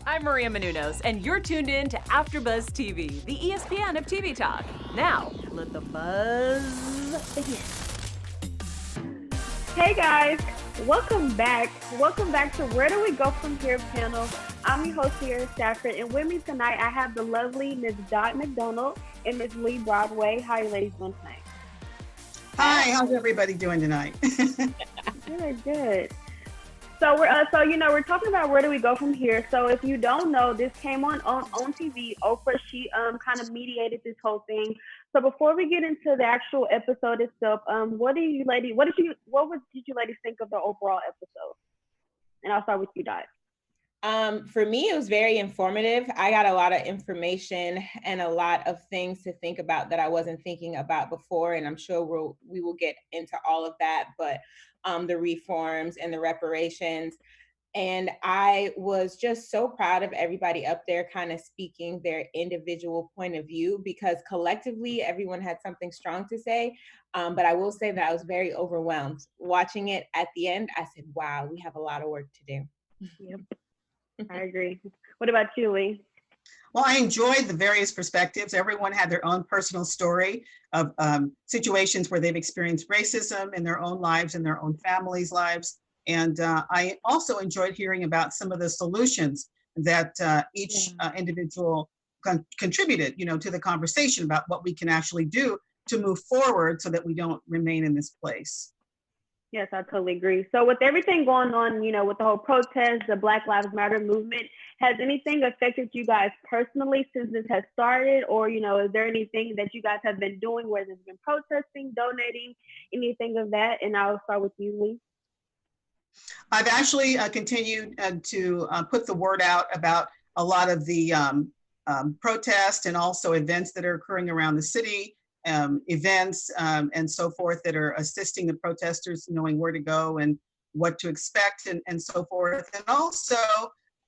I'm Maria Menounos, and you're tuned in to AfterBuzz TV, the ESPN of TV talk. Now, let the buzz begin. Hey guys, welcome back. Welcome back to Where Do We Go From Here panel. I'm your host, Sierra Stafford, and with me tonight I have the lovely Miss Dot McDonald and Miss Leigh Broadway. How are you ladies doing tonight? Hi, how's everybody doing tonight? Good. So we're talking about where do we go from here. So if you don't know, this came on TV. Oprah, she kind of mediated this whole thing. So before we get into the actual episode itself, what did you ladies think of the overall episode? And I'll start with you, Dot. For me, it was very informative. I got a lot of information and a lot of things to think about that I wasn't thinking about before. And I'm sure we will get into all of that, but the reforms and the reparations. And I was just so proud of everybody up there kind of speaking their individual point of view, because collectively everyone had something strong to say. But I will say that I was very overwhelmed. Watching it at the end, I said, wow, we have a lot of work to do. Yep. I agree. What about you, Leigh? Well, I enjoyed the various perspectives. Everyone had their own personal story of situations where they've experienced racism in their own lives and their own families' lives. And I also enjoyed hearing about some of the solutions that each individual contributed, to the conversation about what we can actually do to move forward so that we don't remain in this place. Yes, I totally agree. So with everything going on, with the whole protest, the Black Lives Matter movement, has anything affected you guys personally since this has started? Or, is there anything that you guys have been doing, whether it's been protesting, donating, anything of that? And I'll start with you, Leigh. I've actually continued to put the word out about a lot of the protests and also events that are occurring around the city. Events and so forth that are assisting the protesters knowing where to go and what to expect and so forth. And also,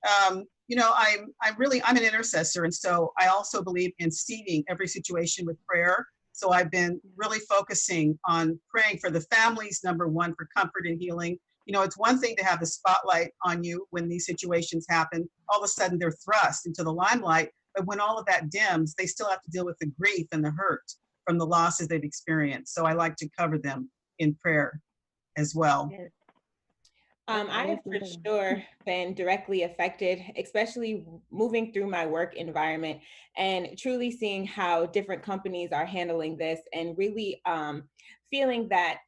I'm an intercessor. And so I also believe in seeding every situation with prayer. So I've been really focusing on praying for the families, number one, for comfort and healing. It's one thing to have the spotlight on you when these situations happen. All of a sudden they're thrust into the limelight. But when all of that dims, they still have to deal with the grief and the hurt from the losses they've experienced. So I like to cover them in prayer as well. Yes. I have for sure been directly affected, especially moving through my work environment and truly seeing how different companies are handling this, and really feeling that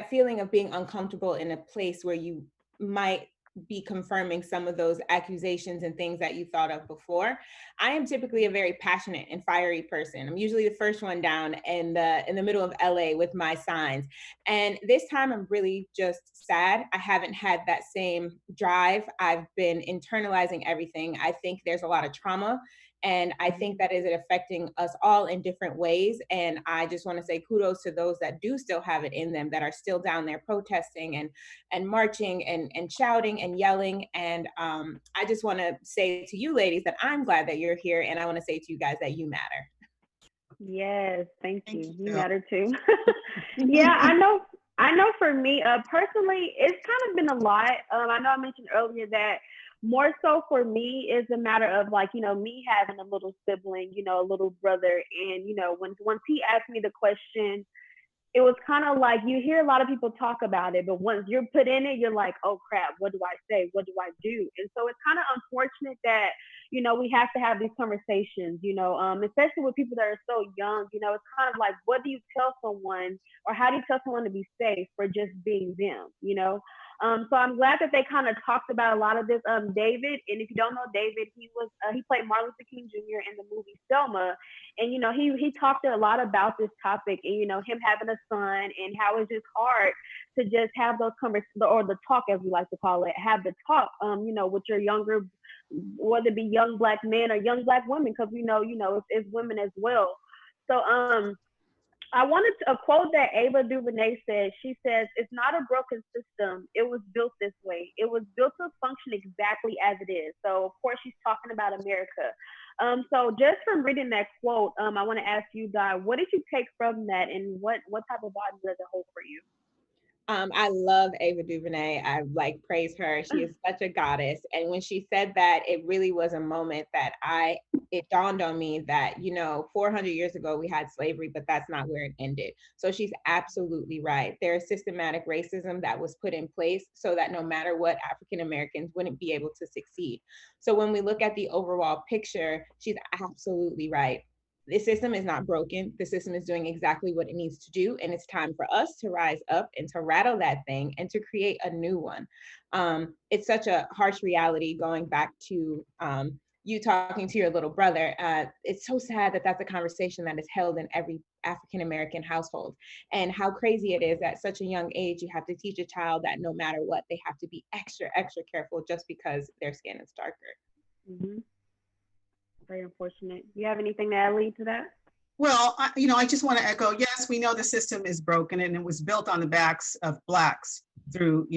feeling of being uncomfortable in a place where you might be confirming some of those accusations and things that you thought of before. I am typically a very passionate and fiery person. I'm usually the first one down in the middle of LA with my signs. And this time I'm really just sad. I haven't had that same drive. I've been internalizing everything. I think there's a lot of trauma, and I think that is affecting us all in different ways. And I just want to say kudos to those that do still have it in them, that are still down there protesting and marching and shouting and yelling. And I just want to say to you ladies that I'm glad that you're here. And I want to say to you guys that you matter. Yes, thank you. You matter too. Yeah, I know for me, personally, it's kind of been a lot. I know I mentioned earlier that more so for me is a matter of me having a little sibling, a little brother. And, once he asked me the question, it was kind of like, you hear a lot of people talk about it, but once you're put in it, you're like, oh crap, what do I say? What do I do? And so it's kind of unfortunate that, we have to have these conversations, especially with people that are so young. It's kind of like, what do you tell someone, or how do you tell someone to be safe for just being them, So I'm glad that they kind of talked about a lot of this. David, and if you don't know David, he played Martin Luther King Jr. in the movie Selma, and he talked a lot about this topic, and him having a son and how it's just hard to just have those conversations, or the talk, as we like to call it, have the talk, with your younger, whether it be young Black men or young Black women, because it's women as well. So I wanted a quote that Ava DuVernay said. She says, "It's not a broken system. It was built this way. It was built to function exactly as it is." So, of course, she's talking about America. So just from reading that quote, I want to ask you, Di, what did you take from that, and what type of vibe does it hold for you? I love Ava DuVernay. I like praise her. She is such a goddess. And when she said that, it really was a moment that it dawned on me that, 400 years ago we had slavery, but that's not where it ended. So she's absolutely right. There is systematic racism that was put in place so that no matter what, African Americans wouldn't be able to succeed. So when we look at the overall picture, she's absolutely right. The system is not broken. The system is doing exactly what it needs to do. And it's time for us to rise up and to rattle that thing and to create a new one. It's such a harsh reality going back to you talking to your little brother. It's so sad that that's a conversation that is held in every African-American household. And how crazy it is at such a young age, you have to teach a child that no matter what, they have to be extra, extra careful just because their skin is darker. Mm-hmm. Very unfortunate. Do you have anything to add, Leigh, to that? Well, I just want to echo, yes, we know the system is broken and it was built on the backs of Blacks through,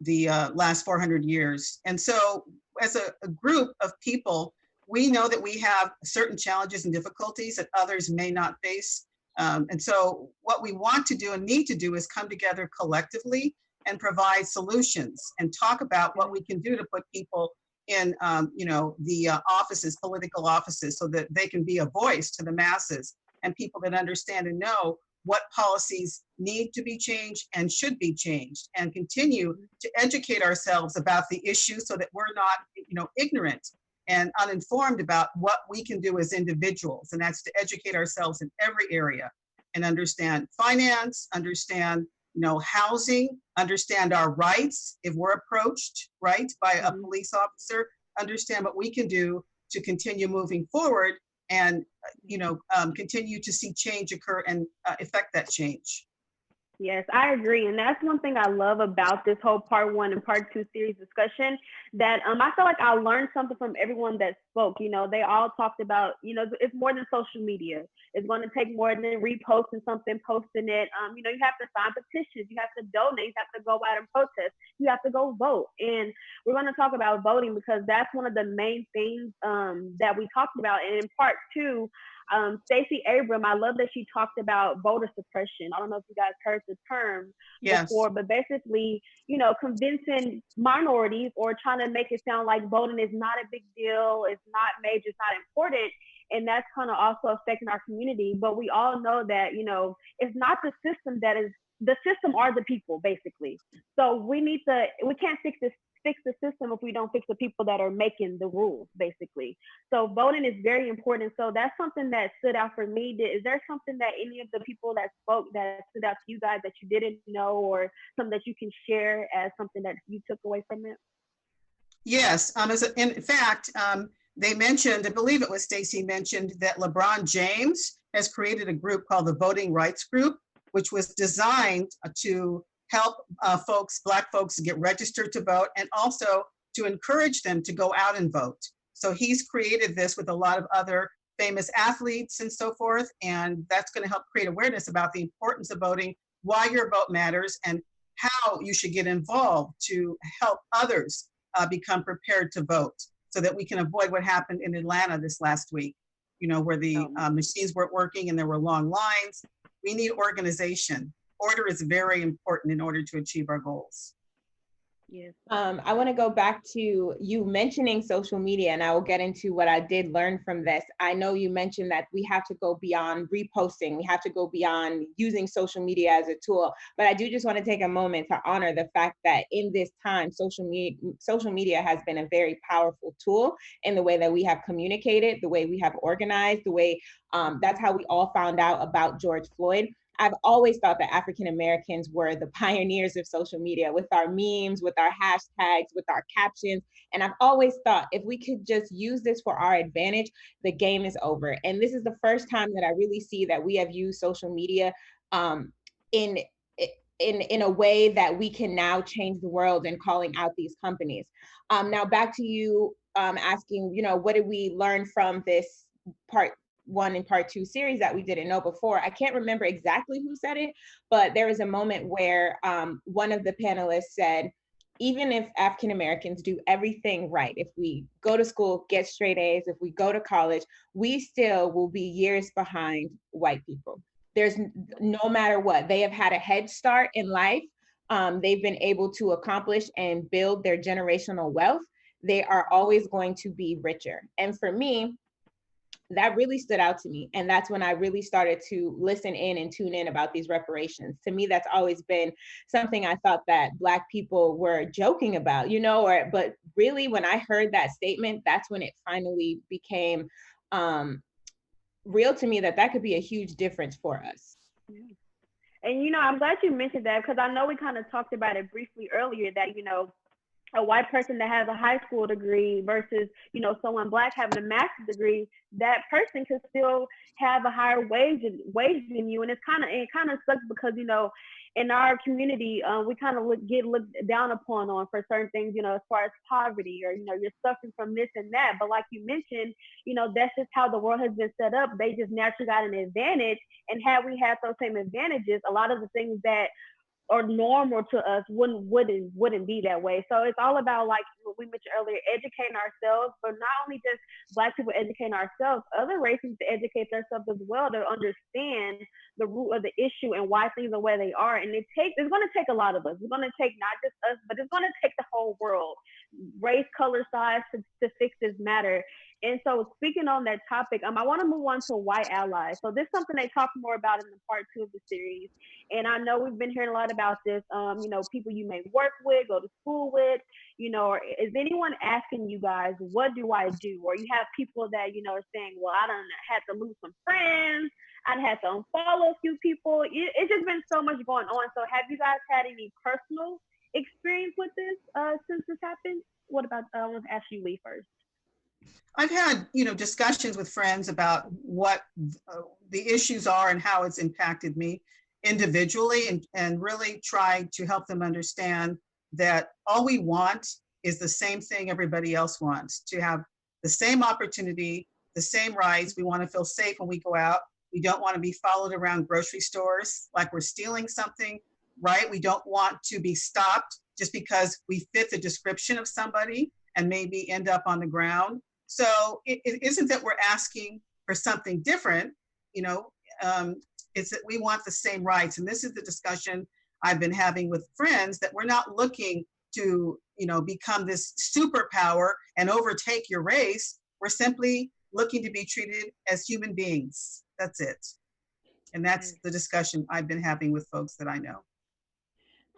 the last 400 years. And so as a group of people, we know that we have certain challenges and difficulties that others may not face. And so what we want to do and need to do is come together collectively and provide solutions and talk about what we can do to put people in the offices, political offices, so that they can be a voice to the masses and people that understand and know what policies need to be changed and should be changed, and continue to educate ourselves about the issues so that we're not ignorant and uninformed about what we can do as individuals. And that's to educate ourselves in every area and understand finance, understand housing, understand our rights if we're approached, right, by a police officer, understand what we can do to continue moving forward and, continue to see change occur and affect that change. Yes, I agree. And that's one thing I love about this whole part 1 and part 2 series discussion, that I feel like I learned something from everyone that spoke. They all talked about, it's more than social media. It's going to take more than reposting something, posting it. You have to sign petitions. You have to donate. You have to go out and protest. You have to go vote. And we're going to talk about voting because that's one of the main things that we talked about. And in part 2, Stacey Abrams, I love that she talked about voter suppression. I don't know if you guys heard the term before, but basically, convincing minorities or trying to make it sound like voting is not a big deal, it's not major, it's not important. And that's kind of also affecting our community. But we all know that, it's not the system the system are the people, basically. So we can't fix the system if we don't fix the people that are making the rules, basically. So voting is very important. So that's something that stood out for me. Is there something that any of the people that spoke that stood out to you guys that you didn't know, or something that you can share as something that you took away from it? Yes, in fact, they mentioned, I believe it was Stacey mentioned, that LeBron James has created a group called the Voting Rights Group, which was designed to help Black folks get registered to vote and also to encourage them to go out and vote. So he's created this with a lot of other famous athletes and so forth, and that's going to help create awareness about the importance of voting, why your vote matters, and how you should get involved to help others become prepared to vote, so that we can avoid what happened in Atlanta this last week, where the machines weren't working and there were long lines. We need organization. Order is very important in order to achieve our goals. Yes. I want to go back to you mentioning social media, and I will get into what I did learn from this. I know you mentioned that we have to go beyond reposting. We have to go beyond using social media as a tool. But I do just want to take a moment to honor the fact that in this time, social media has been a very powerful tool in the way that we have communicated, the way we have organized, the way that's how we all found out about George Floyd. I've always thought that African Americans were the pioneers of social media with our memes, with our hashtags, with our captions. And I've always thought if we could just use this for our advantage, the game is over. And this is the first time that I really see that we have used social media in a way that we can now change the world and calling out these companies. Now back to you asking, what did we learn from this part 1 and part 2 series that we didn't know before? I can't remember exactly who said it, but there was a moment where one of the panelists said, even if African Americans do everything right, if we go to school, get straight A's, if we go to college, we still will be years behind white people. There's no matter what, they have had a head start in life. they've been able to accomplish and build their generational wealth, they are always going to be richer. And for me, that really stood out to me. And that's when I really started to listen in and tune in about these reparations. To me, that's always been something I thought that Black people were joking about, but really when I heard that statement, that's when it finally became real to me that could be a huge difference for us. And, I'm glad you mentioned that, because I know we kind of talked about it briefly earlier that, a white person that has a high school degree versus, someone Black having a master's degree, that person could still have a higher wage than you. And it kind of sucks because, in our community, we kind of get looked down upon for certain things, as far as poverty or, you're suffering from this and that. But like you mentioned, that's just how the world has been set up. They just naturally got an advantage. And had we had those same advantages, a lot of the things that or normal to us wouldn't be that way. So it's all about, like what we mentioned earlier, educating ourselves, but not only just Black people educating ourselves, other races to educate themselves as well, to understand the root of the issue and why things are where they are. And it's going to take a lot of us. It's going to take not just us, but it's going to take the whole world, race, color, size, to fix this matter. And so speaking on that topic, I want to move on to white allies. So this is something they talk more about in the part 2 of the series. And I know we've been hearing a lot about this, people you may work with, go to school with, or is anyone asking you guys, what do I do? Or you have people that, are saying, well, I done had to lose some friends. I had to unfollow a few people. It's just been so much going on. So have you guys had any personal experience with this since this happened? What about, I want to ask you, Leigh, first. I've had, discussions with friends about what the issues are and how it's impacted me individually, and really try to help them understand that all we want is the same thing everybody else wants, to have the same opportunity, the same rights. We want to feel safe when we go out. We don't want to be followed around grocery stores like we're stealing something, right? We don't want to be stopped just because we fit the description of somebody and maybe end up on the ground. So it isn't that we're asking for something different, it's that we want the same rights. And this is the discussion I've been having with friends, that we're not looking to, become this superpower and overtake your race. We're simply looking to be treated as human beings. That's it. And that's the discussion I've been having with folks that I know.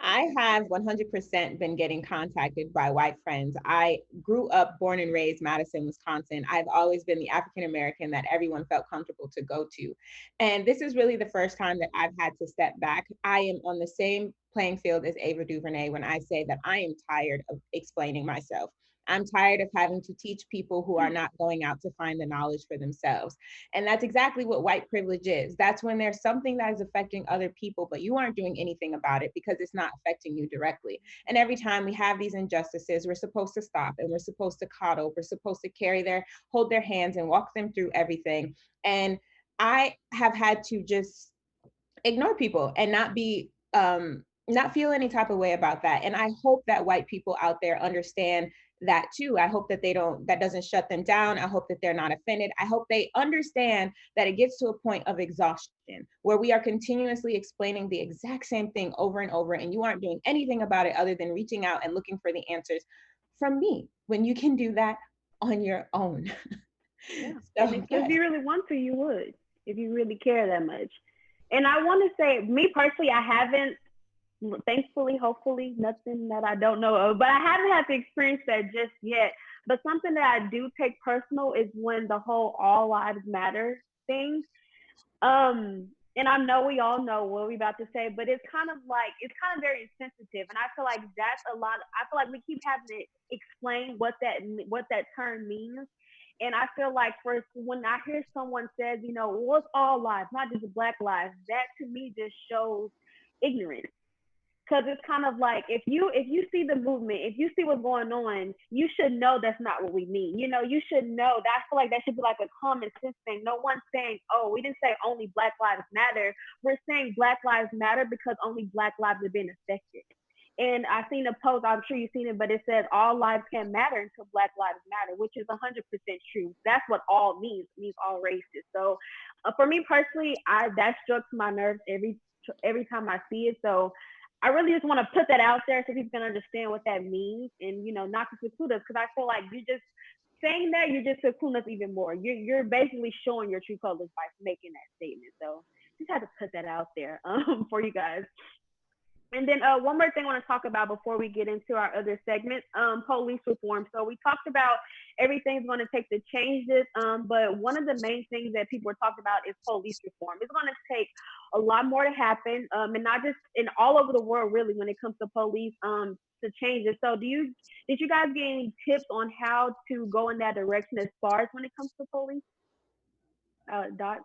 I have 100% been getting contacted by white friends. I grew up, born and raised Madison, Wisconsin. I've always been the African-American that everyone felt comfortable to go to. And this is really the first time that I've had to step back. I am on the same playing field as Ava DuVernay when I say that I am tired of explaining myself. I'm tired of having to teach people who are not going out to find the knowledge for themselves. And that's exactly what white privilege is. That's when there's something that is affecting other people, but you aren't doing anything about it because it's not affecting you directly. And every time we have these injustices, we're supposed to stop and we're supposed to coddle, we're supposed to hold their hands and walk them through everything. And I have had to just ignore people and not feel any type of way about that. And I hope that white people out there understand that too. I hope that that doesn't shut them down. I hope that they're not offended. I hope they understand that it gets to a point of exhaustion where we are continuously explaining the exact same thing over and over, and you aren't doing anything about it other than reaching out and looking for the answers from me, when you can do that on your own. Yeah. So, if you really want to, you would, if you really care that much. And I want to say, me personally, I haven't, thankfully, hopefully, nothing that I don't know of, but I haven't had to experience that just yet. But something that I do take personal is when the whole all lives matter thing. And I know we all know what we're about to say, but it's kind of very insensitive. And I feel like that's a lot. I feel like we keep having to explain what that term means. And I feel like when I hear someone says, well, it's all lives, not just Black lives, that to me just shows ignorance. Because it's kind of like, if you see the movement, if you see what's going on, you should know that's not what we mean. You should know. I feel like that should be like a common sense thing. No one's saying, oh, we didn't say only Black lives matter. We're saying Black lives matter because only Black lives have been affected. And I seen a post, I'm sure you've seen it, but it said all lives can matter until Black lives matter, which is 100% true. That's what all means. It means all races. So for me personally, that strikes my nerves every time I see it. So I really just want to put that out there so people can understand what that means and, not to preclude us, because I feel like you just saying that, you're just precluding us even more. You're basically showing your true colors by making that statement. So just had to put that out there for you guys. And then one more thing I want to talk about before we get into our other segments, police reform. So we talked about everything's going to take to change this, but one of the main things that people are talking about is police reform. It's going to take a lot more to happen, and not just in all over the world, really, when it comes to police to change it. So did you guys get any tips on how to go in that direction as far as when it comes to police? Dot?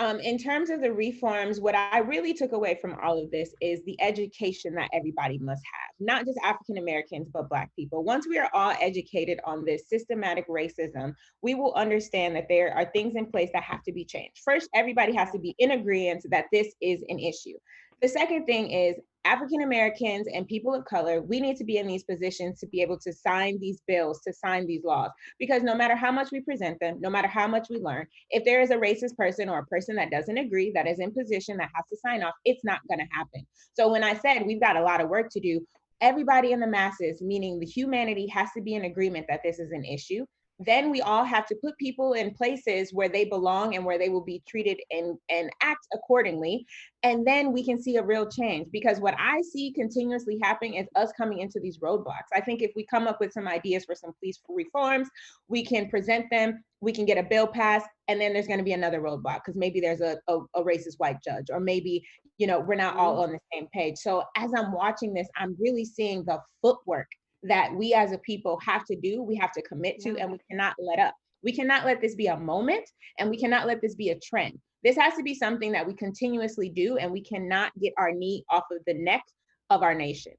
In terms of the reforms, what I really took away from all of this is the education that everybody must have, not just African Americans, but Black people. Once we are all educated on this systematic racism, we will understand that there are things in place that have to be changed. First, everybody has to be in agreement that this is an issue. The second thing is African Americans and people of color, we need to be in these positions to be able to sign these bills, to sign these laws, because no matter how much we present them, no matter how much we learn, if there is a racist person or a person that doesn't agree, that is in position, that has to sign off, it's not going to happen. So when I said we've got a lot of work to do, everybody in the masses, meaning the humanity, has to be in agreement that this is an issue. Then we all have to put people in places where they belong and where they will be treated and act accordingly. And then we can see a real change, because what I see continuously happening is us coming into these roadblocks. I think if we come up with some ideas for some police reforms, we can present them, we can get a bill passed, and then there's going to be another roadblock because maybe there's a racist white judge, or maybe, we're not all on the same page. So as I'm watching this, I'm really seeing the footwork that we as a people have to do, we have to commit to, and we cannot let up. We cannot let this be a moment, and we cannot let this be a trend. This has to be something that we continuously do, and we cannot get our knee off of the neck of our nation.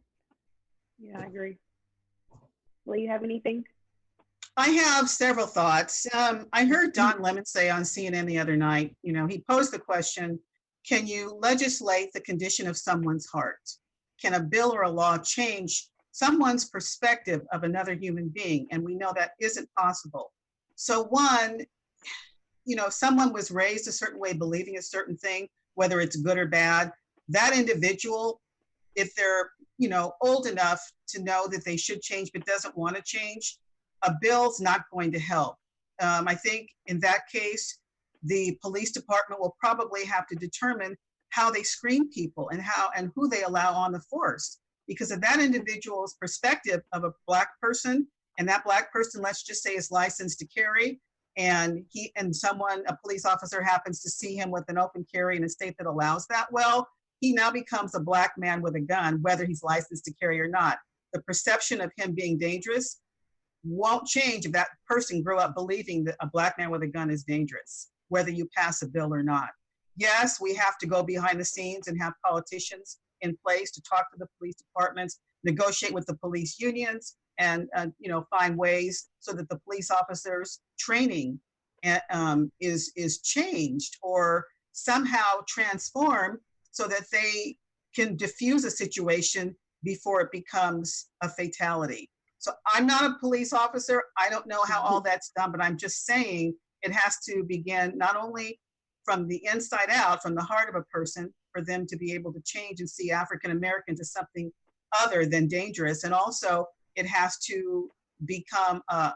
Yeah, I agree. Will you have anything? I have several thoughts. I heard Don Lemon say on CNN the other night, he posed the question, can you legislate the condition of someone's heart? Can a bill or a law change someone's perspective of another human being? And we know that isn't possible. So one, someone was raised a certain way, believing a certain thing, whether it's good or bad, that individual, if they're, old enough to know that they should change but doesn't want to change, a bill's not going to help. I think in that case, the police department will probably have to determine how they screen people and who they allow on the force. Because of that individual's perspective of a Black person, and that Black person, let's just say, is licensed to carry, and a police officer happens to see him with an open carry in a state that allows that, well, he now becomes a Black man with a gun, whether he's licensed to carry or not. The perception of him being dangerous won't change if that person grew up believing that a Black man with a gun is dangerous, whether you pass a bill or not. Yes, we have to go behind the scenes and have politicians in place to talk to the police departments, negotiate with the police unions, and find ways so that the police officers' training is changed or somehow transformed so that they can diffuse a situation before it becomes a fatality. So I'm not a police officer. I don't know how all that's done, but I'm just saying it has to begin not only from the inside out, from the heart of a person, for them to be able to change and see African Americans as something other than dangerous. And also it has to become a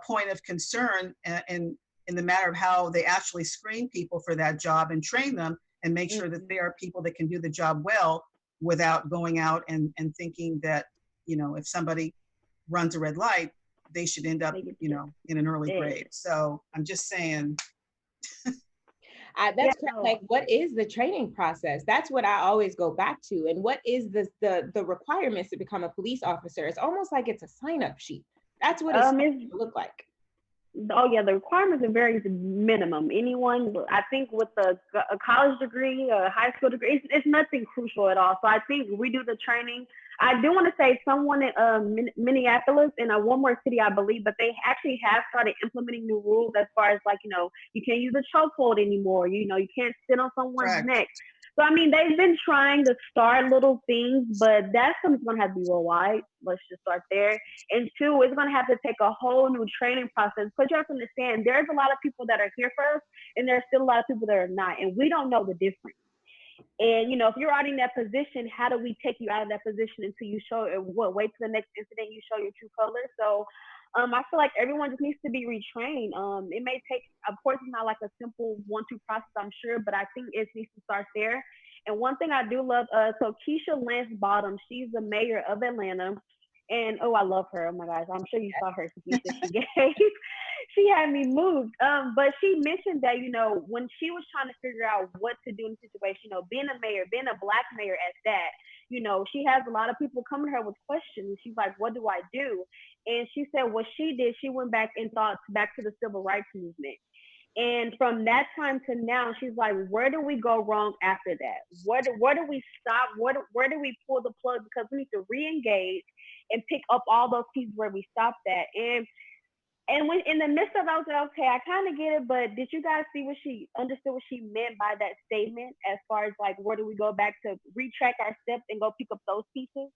point of concern in the matter of how they actually screen people for that job and train them and make sure that they are people that can do the job well without going out and thinking that, if somebody runs a red light, they should end up, in an early grave. So I'm just saying. That's like, what is the training process? That's what I always go back to. And what is the requirements to become a police officer? It's almost like it's a sign-up sheet. That's what it's supposed to look like. Oh yeah, the requirements are very minimum. Anyone, I think, with a college degree, a high school degree, it's nothing crucial at all. So I think we do the training. I do want to say someone in Minneapolis, in one more city, I believe, but they actually have started implementing new rules as far as you can't use a chokehold anymore. You can't sit on someone's neck. So, they've been trying to start little things, but that's something going to have to be worldwide. Let's just start there. And two, it's going to have to take a whole new training process. Because you have to understand, there's a lot of people that are here for us, and there's still a lot of people that are not. And we don't know the difference. And, you know, if you're already in that position, how do we take you out of that position until you show, wait till the next incident, you show your true colors? So I feel like everyone just needs to be retrained. It may take, of course, it's not like a simple 1-2 process, I'm sure, but I think it needs to start there. And one thing I do love, so Keisha Lance Bottom, she's the mayor of Atlanta. And oh, I love her. Oh my gosh, I'm sure you saw her speech that she gave. She had me moved. But she mentioned that, you know, when she was trying to figure out what to do in the situation, you know, being a mayor, being a Black mayor at that, you know, she has a lot of people coming to her with questions. She's like, what do I do? And she said what she did, she went back and thought back to the civil rights movement. And from that time to now, she's like, where do we go wrong after that? Where do we stop? Where do we pull the plug? Because we need to re-engage and pick up all those pieces where we stopped at. And when in the midst of it, I was like, okay, I kind of get it, but did you guys see what she understood what she meant by that statement as far as like, where do we go back to retrack our steps and go pick up those pieces?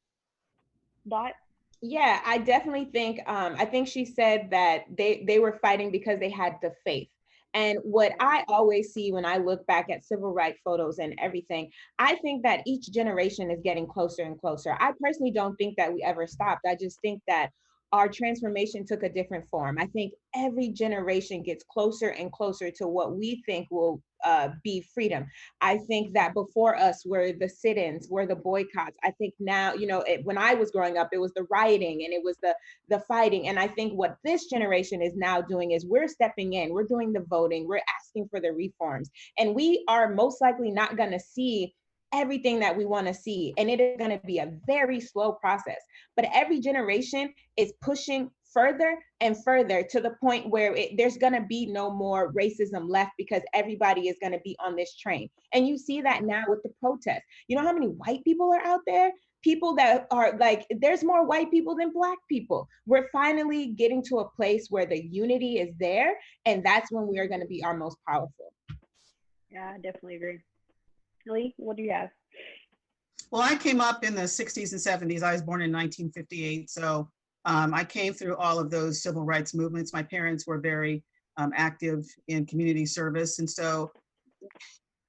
Dot? Yeah, I definitely think, I think she said that they were fighting because they had the faith. And what I always see when I look back at civil rights photos and everything, I think that each generation is getting closer and closer. I personally don't think that we ever stopped. I just think that our transformation took a different form. I think every generation gets closer and closer to what we think will be freedom. I think that before us were the sit-ins, were the boycotts. I think now, you know, when I was growing up, it was the rioting and it was the fighting. And I think what this generation is now doing is we're stepping in, we're doing the voting, we're asking for the reforms, and we are most likely not going to see everything that we want to see. And it is going to be a very slow process. But every generation is pushing further and further to the point where there's going to be no more racism left because everybody is going to be on this train. And you see that now with the protests. You know how many white people are out there? People that are like, there's more white people than Black people. We're finally getting to a place where the unity is there. And that's when we are going to be our most powerful. Yeah, I definitely agree. Leigh, what do you have? Well, I came up in the 60s and 70s. I was born in 1958. So I came through all of those civil rights movements. My parents were very active in community service. And so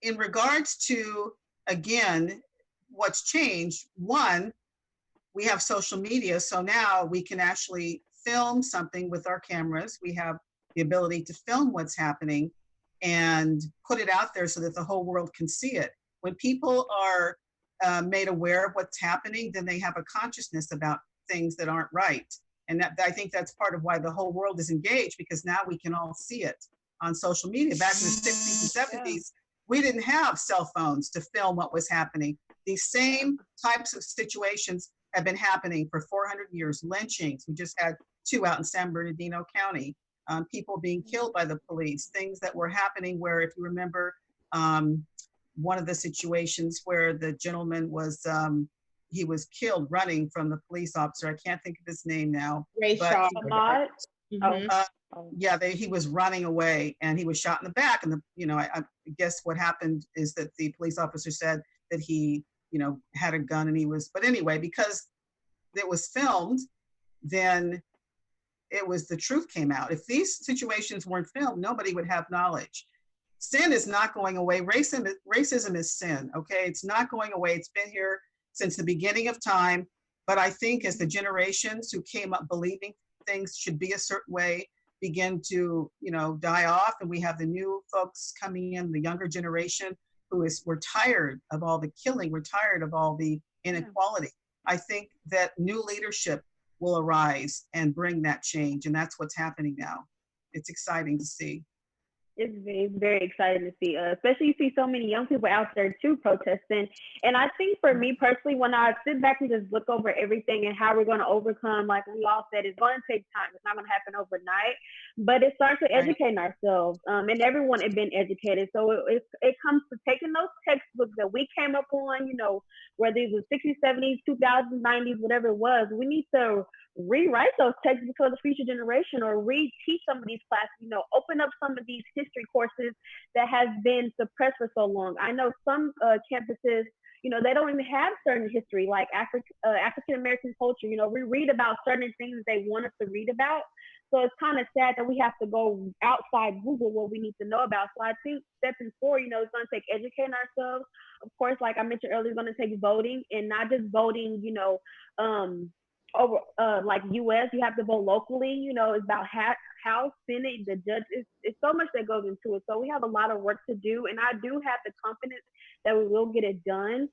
in regards to, again, what's changed, one, we have social media. So now we can actually film something with our cameras. We have the ability to film what's happening and put it out there so that the whole world can see it. When people are made aware of what's happening, then they have a consciousness about things that aren't right. And I think that's part of why the whole world is engaged, because now we can all see it on social media. Back in the 60s and 70s, we didn't have cell phones to film what was happening. These same types of situations have been happening for 400 years. Lynchings, we just had 2 out in San Bernardino County. People being killed by the police, things that were happening where, if you remember, one of the situations where the gentleman was, he was killed running from the police officer. I can't think of his name now. But he was running away and he was shot in the back. And I guess what happened is that the police officer said that he, had a gun and he was, but anyway, because it was filmed, then the truth came out. If these situations weren't filmed, nobody would have knowledge. Sin is not going away. Racism is sin, okay? It's not going away. It's been here since the beginning of time. But I think as the generations who came up believing things should be a certain way begin to, die off, and we have the new folks coming in, the younger generation, we're tired of all the killing. We're tired of all the inequality. I think that new leadership will arise and bring that change. And that's what's happening now. It's exciting to see. It's very, very exciting to see, especially you see so many young people out there too protesting. And I think for me personally, when I sit back and just look over everything and how we're going to overcome, like we all said, it's going to take time. It's not going to happen overnight, but it starts with educating ourselves. And everyone had been educated. So it comes to taking those textbooks that we came up on, whether it was 60s, 70s, 2000s, 90s, whatever it was, we need to rewrite those textbooks for the future generation, or re-teach some of these classes, open up some of these history courses that has been suppressed for so long. I know some campuses, they don't even have certain history, like African-American culture. We read about certain things they want us to read about. So it's kind of sad that we have to go outside Google what we need to know about. So I think stepping forward, it's going to take educating ourselves, of course, like I mentioned earlier, it's going to take voting, and not just voting, over like US, you have to vote locally. It's about House, Senate, the judge. It's so much that goes into it. So we have a lot of work to do, and I do have the confidence that we will get it done.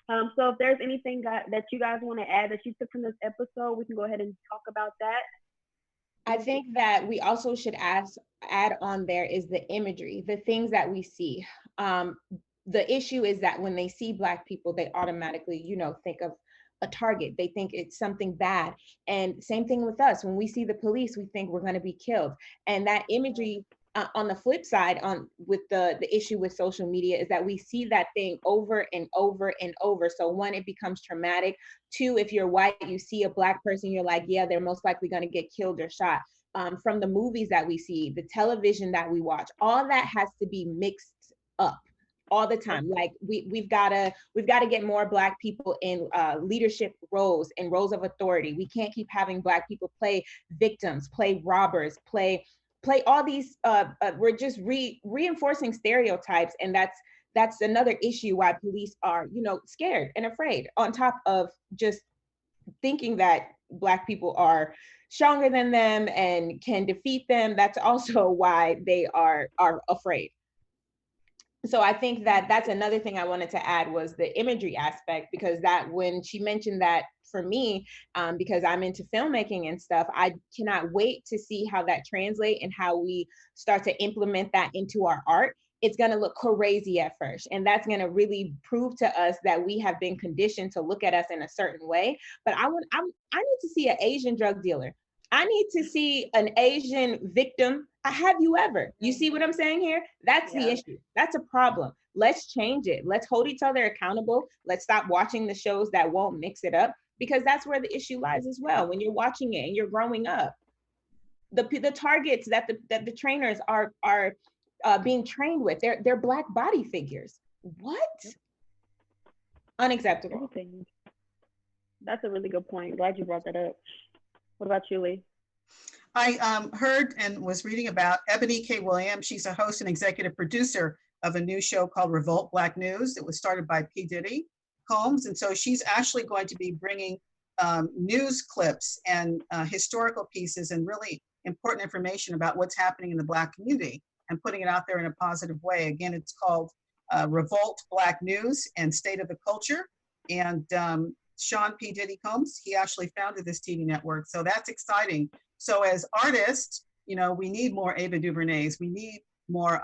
So if there's anything that you guys want to add that you took from this episode, we can go ahead and talk about that. I think that we also should add on there is the imagery, the things that we see. The issue is that when they see Black people, they automatically, think of a target. They think it's something bad. And same thing with us. When we see the police, we think we're going to be killed. And that imagery, on the flip side, with the issue with social media, is that we see that thing over and over and over. So one, it becomes traumatic. Two, if you're white, you see a Black person, you're like, yeah, they're most likely going to get killed or shot. From the movies that we see, the television that we watch, all that has to be mixed up all the time. Like we've got to get more Black people in leadership roles and roles of authority. We can't keep having Black people play victims, play robbers, play all these. We're just reinforcing stereotypes, and that's another issue why police are scared and afraid. On top of just thinking that Black people are stronger than them and can defeat them, that's also why they are afraid. So I think that that's another thing I wanted to add was the imagery aspect, because that when she mentioned that, for me, because I'm into filmmaking and stuff, I cannot wait to see how that translates and how we start to implement that into our art. It's going to look crazy at first, and that's going to really prove to us that we have been conditioned to look at us in a certain way. But I need to see an Asian drug dealer. I need to see an Asian victim. Have you ever? You see what I'm saying here? That's the issue. That's a problem. Let's change it. Let's hold each other accountable. Let's stop watching the shows that won't mix it up, because that's where the issue lies as well. When you're watching it and you're growing up, the targets that the trainers are being trained with, they're Black body figures. What? Unacceptable. That's a really good point. Glad you brought that up. What about you, Leigh? I heard and was reading about Ebony K. Williams. She's a host and executive producer of a new show called Revolt Black News. It was started by P. Diddy Combs. And so she's actually going to be bringing news clips and historical pieces and really important information about what's happening in the Black community and putting it out there in a positive way. Again, it's called Revolt Black News and State of the Culture. And Sean P. Diddy Combs, he actually founded this TV network. So that's exciting. So as artists, we need more Ava DuVernays. We need more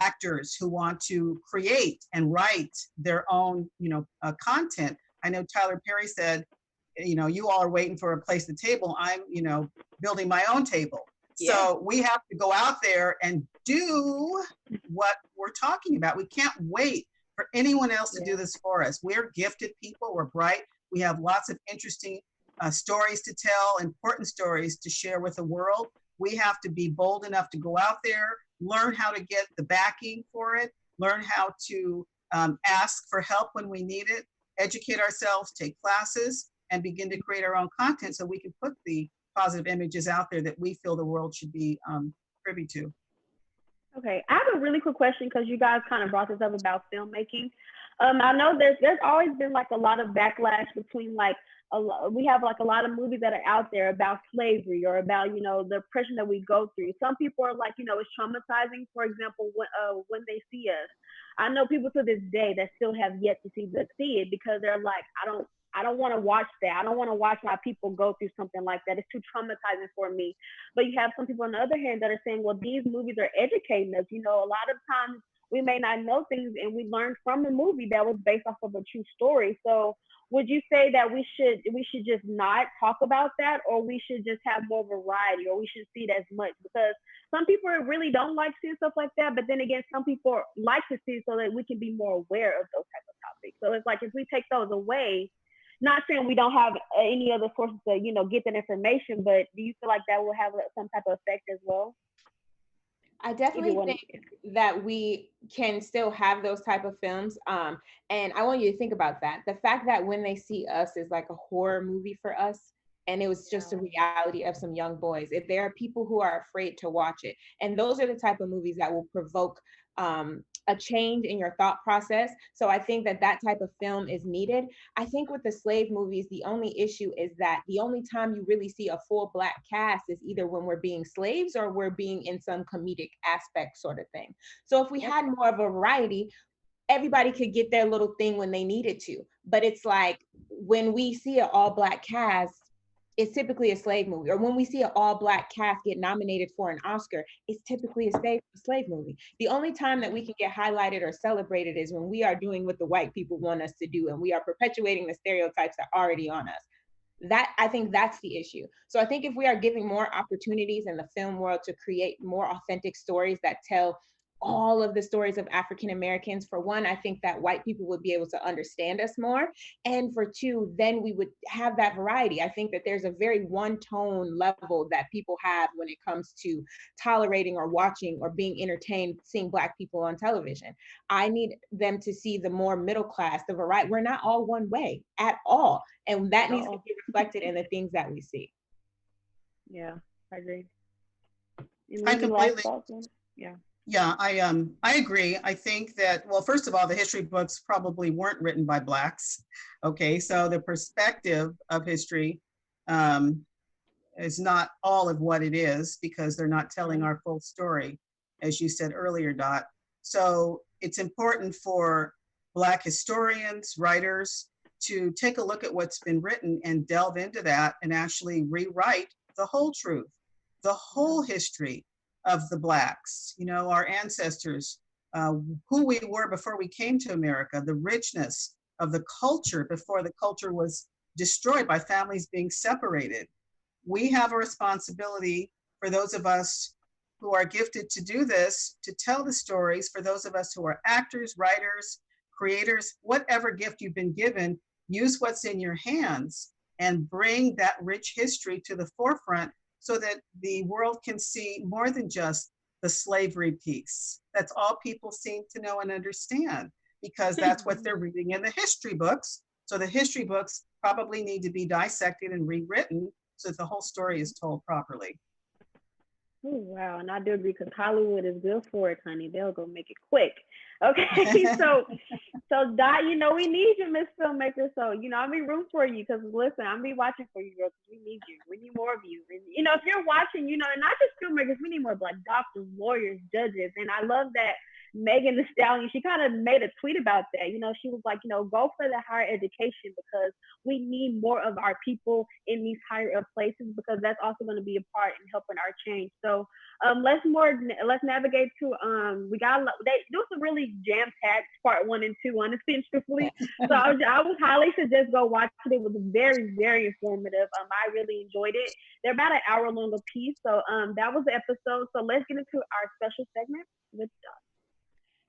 actors who want to create and write their own, content. I know Tyler Perry said, you all are waiting for a place to table. I'm, building my own table. Yeah. So we have to go out there and do what we're talking about. We can't wait for anyone else to do this for us. We're gifted people. We're bright. We have lots of interesting stories to tell, important stories to share with the world. We have to be bold enough to go out there, learn how to get the backing for it, learn how to ask for help when we need it, educate ourselves, take classes, and begin to create our own content so we can put the positive images out there that we feel the world should be privy to. Okay, I have a really quick question because you guys kind of brought this up about filmmaking. I know there's always been like a lot of backlash between we have like a lot of movies that are out there about slavery or about the oppression that we go through. Some people are like it's traumatizing. For example, when they see us, I know people to this day that still have yet to see it because they're like, I don't want to watch that. I don't want to watch my people go through something like that. It's too traumatizing for me. But you have some people on the other hand that are saying, well, these movies are educating us. A lot of times we may not know things and we learned from the movie that was based off of a true story. So would you say that we should just not talk about that, or we should just have more variety, or we should see it as much? Because some people really don't like seeing stuff like that, but then again, some people like to see it so that we can be more aware of those type of topics. So it's like if we take those away, not saying we don't have any other sources to get that information, but do you feel like that will have some type of effect as well? I definitely think that we can still have those type of films. And I want you to think about that. The fact that When They See Us is like a horror movie for us, and it was just a reality of some young boys. If there are people who are afraid to watch it, and those are the type of movies that will provoke a a change in your thought process. So I think that that type of film is needed. I think with the slave movies, the only issue is that the only time you really see a full Black cast is either when we're being slaves or we're being in some comedic aspect sort of thing. So if we had more of a variety, everybody could get their little thing when they needed to. But it's like when we see an all Black cast, it's typically a slave movie. Or when we see an all Black cast get nominated for an Oscar, it's typically a slave movie. The only time that we can get highlighted or celebrated is when we are doing what the white people want us to do and we are perpetuating the stereotypes that are already on us. That, I think that's the issue. So I think if we are giving more opportunities in the film world to create more authentic stories that tell all of the stories of African Americans, for one, I think that white people would be able to understand us more. And for two, then we would have that variety. I think that there's a very one tone level that people have when it comes to tolerating or watching or being entertained, seeing Black people on television. I need them to see the more middle class, the variety. We're not all one way at all. And that needs to be reflected in the things that we see. Yeah, I agree. I completely, yeah. Yeah, I agree. I think that, well, first of all, the history books probably weren't written by Blacks. Okay, so the perspective of history is not all of what it is because they're not telling our full story, as you said earlier, Dot. So it's important for Black historians, writers, to take a look at what's been written and delve into that and actually rewrite the whole truth, the whole history of the Blacks, you know, our ancestors, who we were before we came to America, the richness of the culture before the culture was destroyed by families being separated. We have a responsibility for those of us who are gifted to do this, to tell the stories, for those of us who are actors, writers, creators, whatever gift you've been given, use what's in your hands and bring that rich history to the forefront so that the world can see more than just the slavery piece. That's all people seem to know and understand because that's what they're reading in the history books. So the history books probably need to be dissected and rewritten so that the whole story is told properly. Oh, wow. And I do agree because Hollywood is good for it, honey. They'll go make it quick. Okay. so Dot, you know, we need you, Miss Filmmaker. So, you know, I'll be rooting for you because listen, I'll be watching for you, girl, because we need you. We need more of you. And, you know, if you're watching, you know, and not just filmmakers, we need more Black doctors, lawyers, judges. And I love that Megan Thee Stallion, she kind of made a tweet about that. You know, she was like, you know, go for the higher education because we need more of our people in these higher up places because that's also going to be a part in helping our change. So let's navigate to we got there was a really jam-packed part 1 and 2, honestly and truthfully. So I would highly suggest go watch it. It was very, very informative. I really enjoyed it. They're about an hour long a piece. So that was the episode. So let's get into our special segment with Dot.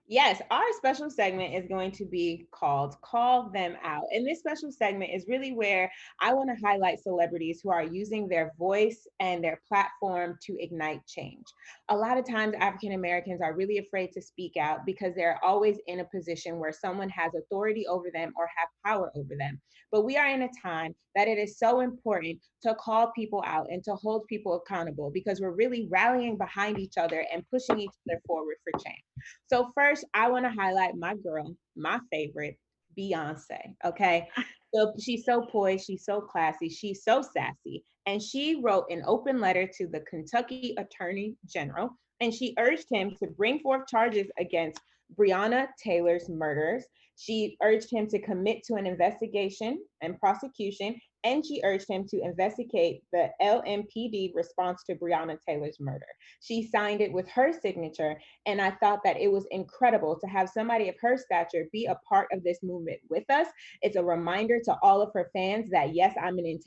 Yes, our special segment is going to be called Call Them Out. And this special segment is really where I want to highlight celebrities who are using their voice and their platform to ignite change. A lot of times African Americans are really afraid to speak out because they're always in a position where someone has authority over them or have power over them. But we are in a time that it is so important to call people out and to hold people accountable because we're really rallying behind each other and pushing each other forward for change. So first, I want to highlight my girl, my favorite, Beyonce, okay? So she's so poised, she's so classy, she's so sassy. And she wrote an open letter to the Kentucky Attorney General, and she urged him to bring forth charges against Breonna Taylor's murderers. She urged him to commit to an investigation and prosecution, and she urged him to investigate the LMPD response to Breonna Taylor's murder. She signed it with her signature, and I thought that it was incredible to have somebody of her stature be a part of this movement with us. It's a reminder to all of her fans that yes, I'm an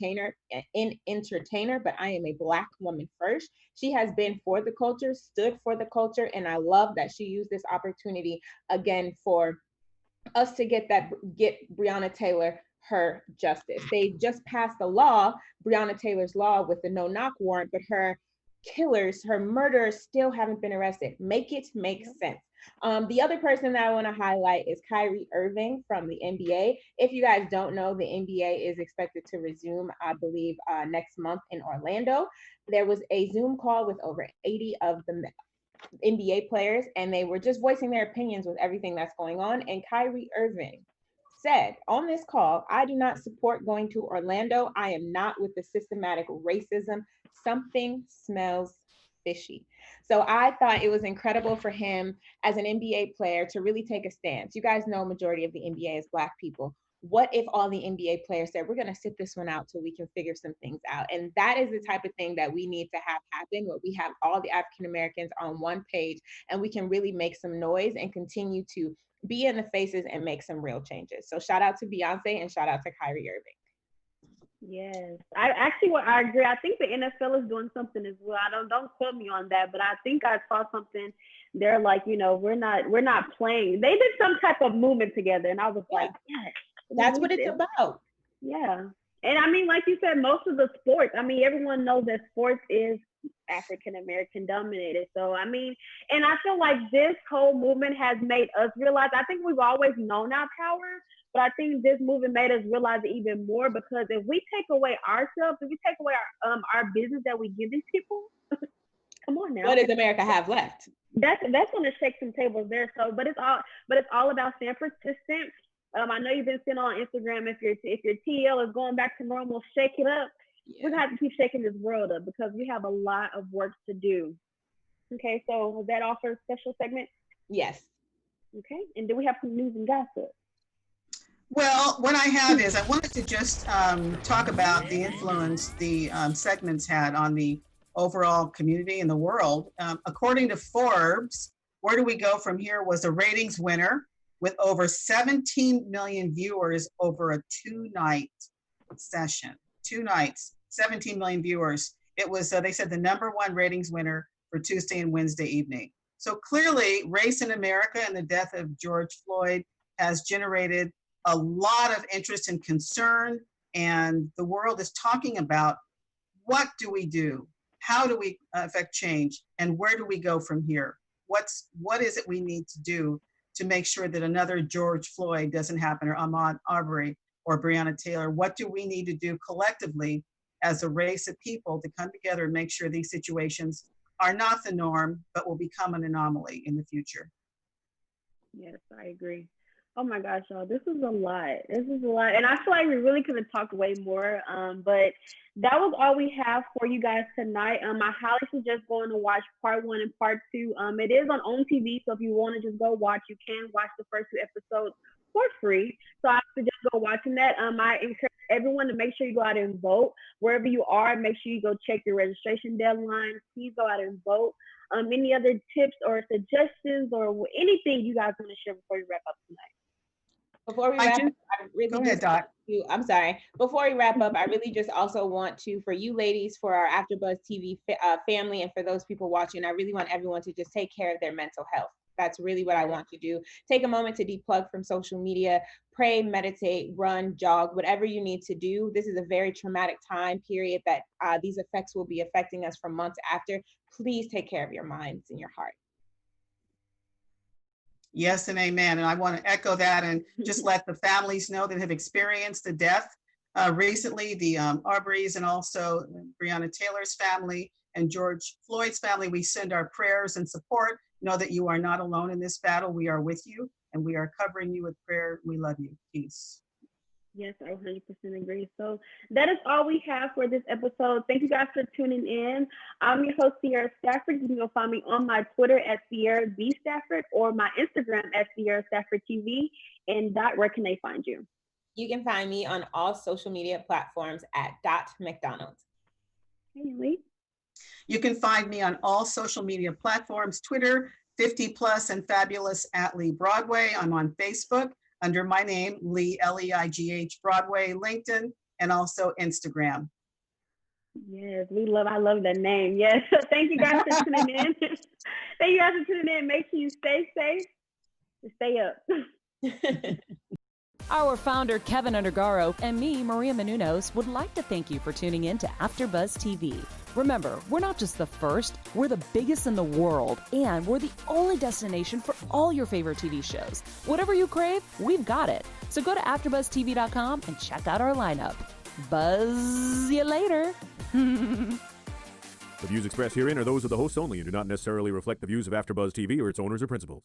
entertainer, but I am a Black woman first. She has been for the culture, stood for the culture, and I love that she used this opportunity again for us to get Breonna Taylor her justice. They just passed the law, Breonna Taylor's law, with the no-knock warrant, but her killers, her murderers still haven't been arrested. Make it make sense. The other person that I want to highlight is Kyrie Irving from the NBA. If you guys don't know, the NBA is expected to resume, I believe, next month in Orlando. There was a Zoom call with over 80 of the NBA players, and they were just voicing their opinions with everything that's going on. And Kyrie Irving said on this call, I do not support going to Orlando. I am not with the systematic racism. Something smells fishy. So I thought it was incredible for him as an NBA player to really take a stance. You guys know majority of the NBA is Black people. What if all the NBA players said, we're going to sit this one out till we can figure some things out? And that is the type of thing that we need to have happen, where we have all the African Americans on one page and we can really make some noise and continue to be in the faces and make some real changes. So shout out to Beyonce and shout out to Kyrie Irving. Yes, I agree. I think the NFL is doing something as well. Don't quote me on that, but I think I saw something. They're like, we're not playing. They did some type of movement together, and I was like, yes, that's what it's about. Yeah, and I mean, like you said, most of the sports. I mean, everyone knows that sports is African American dominated. So I mean, and I feel like this whole movement has made us realize. I think we've always known our power. But I think this movement made us realize it even more, because if we take away ourselves, if we take away our business that we give these people, come on now. What does America have left? That's going to shake some tables there. So, but it's all about staying persistent. I know you've been seeing on Instagram, if your TL is going back to normal, shake it up. Yeah. We're gonna have to keep shaking this world up because we have a lot of work to do. Okay, so was that all for a special segment? Yes. Okay, and do we have some news and gossip? Well, what I have is I wanted to just talk about the influence the segments had on the overall community and the world. According to Forbes, Where Do We Go From Here was a ratings winner with over 17 million viewers over a 2-night session. 2 nights, 17 million viewers. It was, they said, the #1 ratings winner for Tuesday and Wednesday evening. So clearly, race in America and the death of George Floyd has generated a lot of interest and concern, and the world is talking about what do we do? How do we affect change? And where do we go from here? What is it we need to do to make sure that another George Floyd doesn't happen, or Ahmaud Arbery or Breonna Taylor? What do we need to do collectively as a race of people to come together and make sure these situations are not the norm, but will become an anomaly in the future? Yes, I agree. Oh my gosh, y'all, this is a lot. And I feel like we really could have talked way more, but that was all we have for you guys tonight. I highly suggest going to watch part 1 and part 2. It is on OWN TV, so if you want to just go watch, you can watch the first 2 episodes for free. So I suggest go watching that. I encourage everyone to make sure you go out and vote. Wherever you are, make sure you go check your registration deadline. Please go out and vote. Any other tips or suggestions or anything you guys want to share before you wrap up tonight? Before we wrap up, go ahead, Dot. I'm sorry. Before we wrap up, I really just also want to, for you ladies, for our AfterBuzz TV family, and for those people watching, I really want everyone to just take care of their mental health. That's really what I want to do. Take a moment to deplug from social media, pray, meditate, run, jog, whatever you need to do. This is a very traumatic time period that these effects will be affecting us for months after. Please take care of your minds and your heart. Yes and amen. And I want to echo that and just let the families know that have experienced the death recently, the Arbery's and also Breonna Taylor's family and George Floyd's family. We send our prayers and support. Know that you are not alone in this battle. We are with you and we are covering you with prayer. We love you. Peace. Yes, I 100% agree. So that is all we have for this episode. Thank you guys for tuning in. I'm your host, Sierra Stafford. You can go find me on my Twitter at Sierra B. Stafford or my Instagram at Sierra Stafford TV. And Dot, where can they find you? You can find me on all social media platforms at Dot McDonald. Hey, Leigh. You can find me on all social media platforms, Twitter, 50+ and fabulous at Leigh Broadway. I'm on Facebook under my name, Leigh, L-E-I-G-H Broadway, LinkedIn, and also Instagram. Yes, I love that name. Yes, thank you guys for tuning in. Thank you guys for tuning in. Make sure you stay safe and stay up. Our founder, Kevin Undergaro, and me, Maria Menounos, would like to thank you for tuning in to AfterBuzz TV. Remember, we're not just the first, we're the biggest in the world, and we're the only destination for all your favorite TV shows. Whatever you crave, we've got it. So go to AfterBuzzTV.com and check out our lineup. Buzz you later. The views expressed herein are those of the hosts only and do not necessarily reflect the views of AfterBuzz TV or its owners or principals.